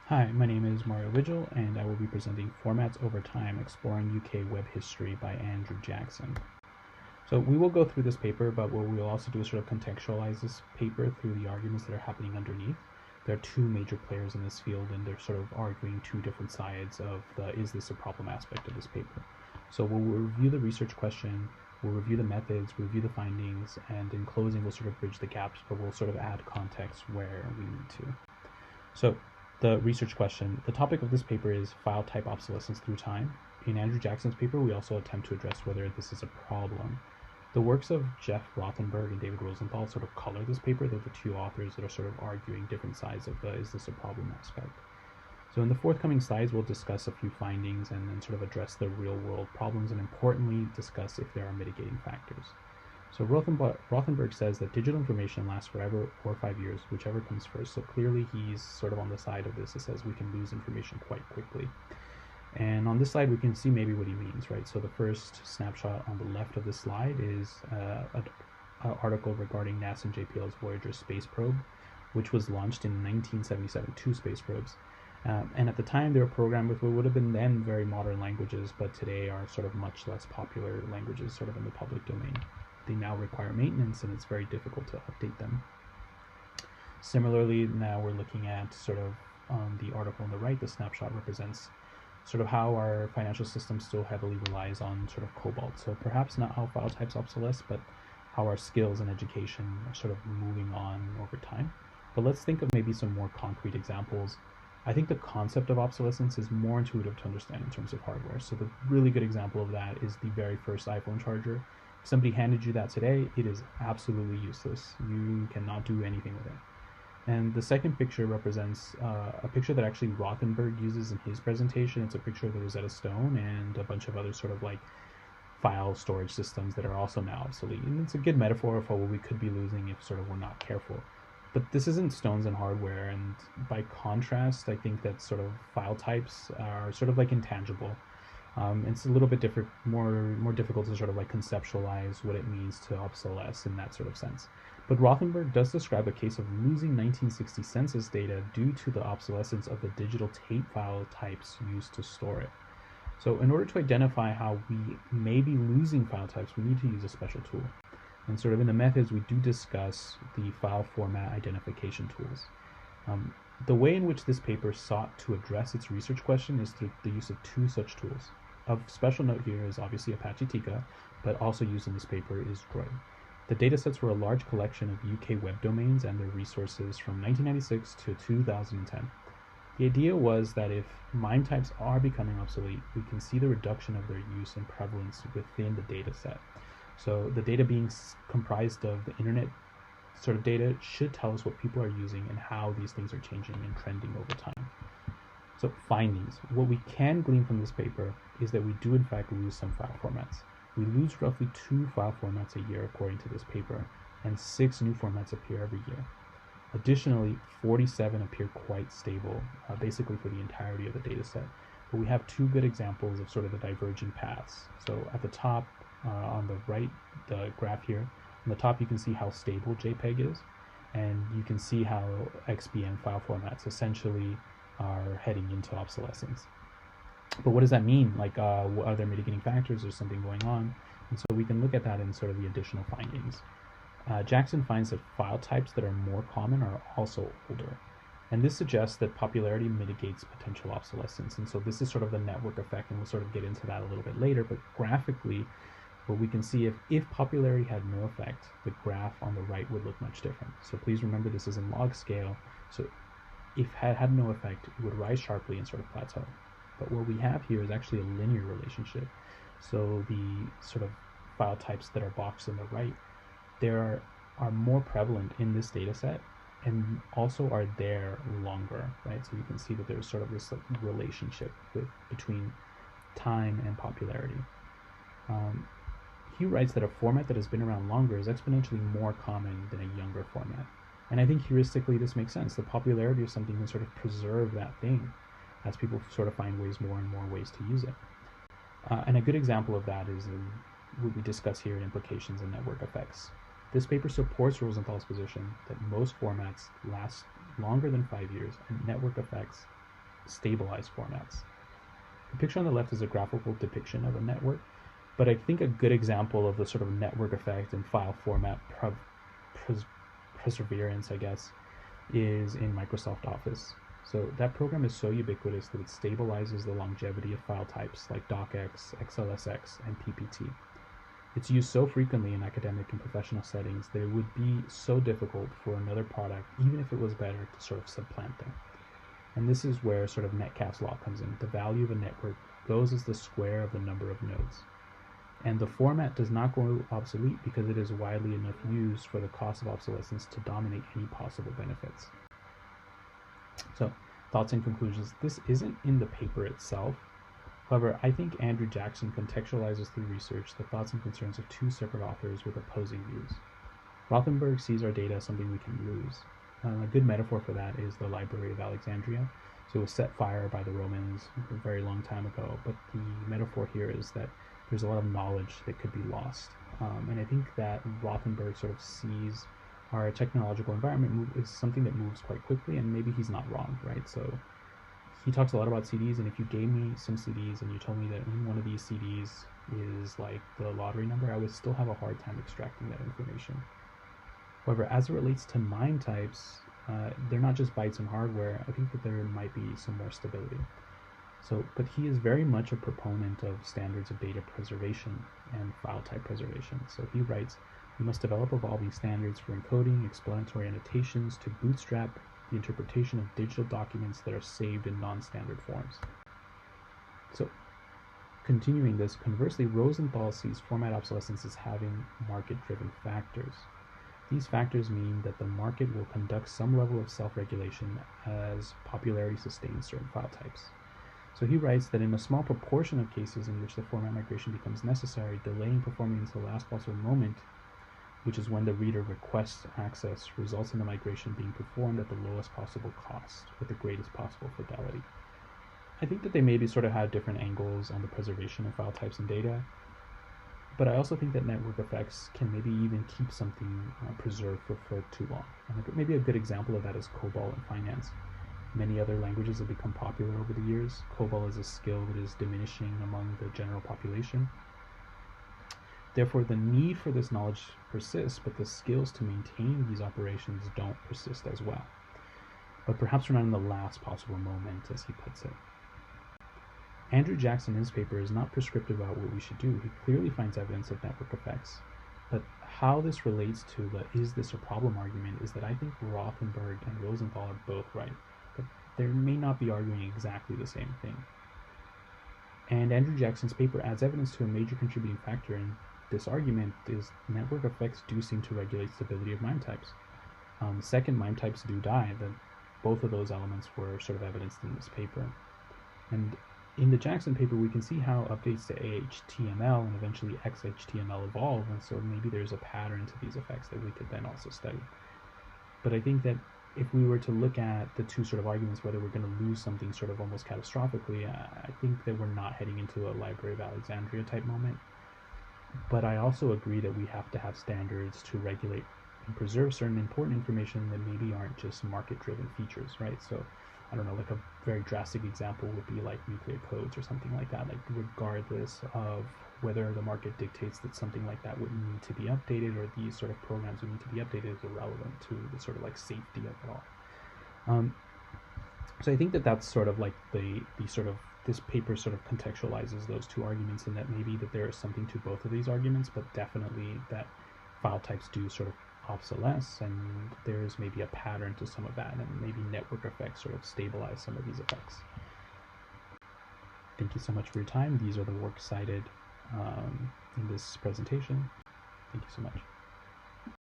Hi, my name is Mario Vigil, and I will be presenting Formats Over Time Exploring UK Web History by Andrew Jackson. So we will go through this paper, but what we will also do is sort of contextualize this paper through the arguments that are happening underneath. There are two major players in this field, and they're sort of arguing two different sides of the is this a problem aspect of this paper. So we'll review the research question, we'll review the methods, review the findings, and in closing we'll sort of bridge the gaps, but we'll sort of add context where we need to. So the research question. The topic of this paper is file type obsolescence through time. In Andrew Jackson's paper, we also attempt to address whether this is a problem. The works of Jeff Rothenberg and David Rosenthal sort of color this paper. They're the two authors that are sort of arguing different sides of the is this a problem aspect. So in the forthcoming slides, we'll discuss a few findings and then sort of address the real world problems and importantly discuss if there are mitigating factors. So Rothenberg says that digital information lasts forever or 5 years, whichever comes first. So clearly he's sort of on the side of this that says we can lose information quite quickly. And on this slide, we can see maybe what he means, right? So the first snapshot on the left of this slide is an article regarding NASA and JPL's Voyager space probe, which was launched in 1977, two space probes. And at the time, they were programmed with what would have been then very modern languages, but today are sort of much less popular languages sort of in the public domain. They now require maintenance and it's very difficult to update them. Similarly, now we're looking at sort of the article on the right, the snapshot represents sort of how our financial system still heavily relies on sort of COBOL. So perhaps not how file types obsolesce, but how our skills and education are sort of moving on over time. But let's think of maybe some more concrete examples. I think the concept of obsolescence is more intuitive to understand in terms of hardware. So the really good example of that is the very first iPhone charger. If somebody handed you that today, it is absolutely useless. You cannot do anything with it. And the second picture represents a picture that actually Rothenberg uses in his presentation. It's a picture of the Rosetta Stone and a bunch of other sort of like file storage systems that are also now obsolete. And it's a good metaphor for what we could be losing if sort of we're not careful. But this isn't stones and hardware, and by contrast, I think that sort of file types are sort of like intangible. It's a little bit different, more difficult to sort of like conceptualize what it means to obsolesce in that sort of sense. But Rothenberg does describe a case of losing 1960 census data due to the obsolescence of the digital tape file types used to store it. So in order to identify how we may be losing file types, we need to use a special tool. And sort of in the methods, we do discuss the file format identification tools. The way in which this paper sought to address its research question is through the use of two such tools. Of special note here is obviously Apache Tika, but also used in this paper is Droid. The datasets were a large collection of UK web domains and their resources from 1996 to 2010. The idea was that if MIME types are becoming obsolete, we can see the reduction of their use and prevalence within the dataset. So the data being comprised of the internet sort of data should tell us what people are using and how these things are changing and trending over time. So findings. What we can glean from this paper is that we do in fact lose some file formats. We lose roughly 2 file formats a year according to this paper, and 6 new formats appear every year. Additionally, 47 appear quite stable, basically for the entirety of the data set. But we have 2 good examples of sort of the diverging paths. So at the top, on the right, the graph here, on the top you can see how stable JPEG is, and you can see how XBM file formats essentially are heading into obsolescence. But what does that mean? Like, are there mitigating factors? There's something going on. And so we can look at that in sort of the additional findings. Jackson finds that file types that are more common are also older. And this suggests that popularity mitigates potential obsolescence. And so this is sort of the network effect, and we'll sort of get into that a little bit later. But graphically, what we can see, if popularity had no effect, the graph on the right would look much different. So please remember this is in log scale. So if it had no effect, it would rise sharply and sort of plateau. But what we have here is actually a linear relationship. So the sort of file types that are boxed on the right, there are more prevalent in this data set and also are there longer, right? So you can see that there's sort of this relationship between time and popularity. He writes that a format that has been around longer is exponentially more common than a younger format. And I think heuristically this makes sense. The popularity of something can sort of preserve that thing as people sort of find more and more ways to use it. And a good example of that is in what we discuss here in implications and network effects. This paper supports Rosenthal's position that most formats last longer than 5 years, and network effects stabilized formats. The picture on the left is a graphical depiction of a network, but I think a good example of the sort of network effect and file format perseverance, I guess, is in Microsoft Office. So that program is so ubiquitous that it stabilizes the longevity of file types like docx, xlsx, and ppt. It's used so frequently in academic and professional settings that it would be so difficult for another product, even if it was better, to sort of supplant them. And this is where sort of Metcalfe's law comes in. The value of a network goes as the square of the number of nodes. And the format does not go obsolete because it is widely enough used for the cost of obsolescence to dominate any possible benefits. So, thoughts and conclusions. This isn't in the paper itself. However, I think Andrew Jackson contextualizes through research the thoughts and concerns of two separate authors with opposing views. Rothenberg sees our data as something we can lose. A good metaphor for that is the Library of Alexandria. So it was set fire by the Romans a very long time ago, but the metaphor here is that there's a lot of knowledge that could be lost. And I think that Rothenberg sort of sees our technological environment is something that moves quite quickly, and maybe he's not wrong, right? So he talks a lot about CDs, and if you gave me some CDs and you told me that in one of these CDs is like the lottery number, I would still have a hard time extracting that information. However, as it relates to MIME types, they're not just bytes and hardware. I think that there might be some more stability. But he is very much a proponent of standards of data preservation and file type preservation. So he writes, we must develop evolving standards for encoding, explanatory annotations to bootstrap the interpretation of digital documents that are saved in non-standard forms. So continuing this, conversely, Rosenthal sees format obsolescence as having market-driven factors. These factors mean that the market will conduct some level of self-regulation as popularity sustains certain file types. So he writes that in a small proportion of cases in which the format migration becomes necessary, delaying performing until the last possible moment, which is when the reader requests access, results in the migration being performed at the lowest possible cost with the greatest possible fidelity. I think that they maybe sort of have different angles on the preservation of file types and data, but I also think that network effects can maybe even keep something preserved for too long. And maybe a good example of that is COBOL in finance. Many other languages have become popular over the years. COBOL is a skill that is diminishing among the general population. Therefore, the need for this knowledge persists, but the skills to maintain these operations don't persist as well. But perhaps we're not in the last possible moment, as he puts it. Andrew Jackson in his paper is not prescriptive about what we should do. He clearly finds evidence of network effects. But how this relates to the is this a problem argument is that I think Rothenberg and Rosenthal are both right. But they may not be arguing exactly the same thing. And Andrew Jackson's paper adds evidence to a major contributing factor in this argument is network effects do seem to regulate stability of MIME types. Second, MIME types do die. Both of those elements were sort of evidenced in this paper. And in the Jackson paper, we can see how updates to HTML and eventually XHTML evolve, and so maybe there's a pattern to these effects that we could then also study. But I think that if we were to look at the two sort of arguments, whether we're going to lose something sort of almost catastrophically, I think that we're not heading into a Library of Alexandria type moment. But I also agree that we have to have standards to regulate and preserve certain important information that maybe aren't just market-driven features, right? So I don't know, like a very drastic example would be like nuclear codes or something like that. Like regardless of whether the market dictates that something like that would need to be updated or these sort of programs would need to be updated is irrelevant to the sort of like safety of it all. So I think that that's sort of like the sort of this paper sort of contextualizes those two arguments, and that maybe that there is something to both of these arguments, but definitely that file types do sort of obsolesce, and there's maybe a pattern to some of that, and maybe network effects sort of stabilize some of these effects. Thank you so much for your time. These are the works cited in this presentation. Thank you so much.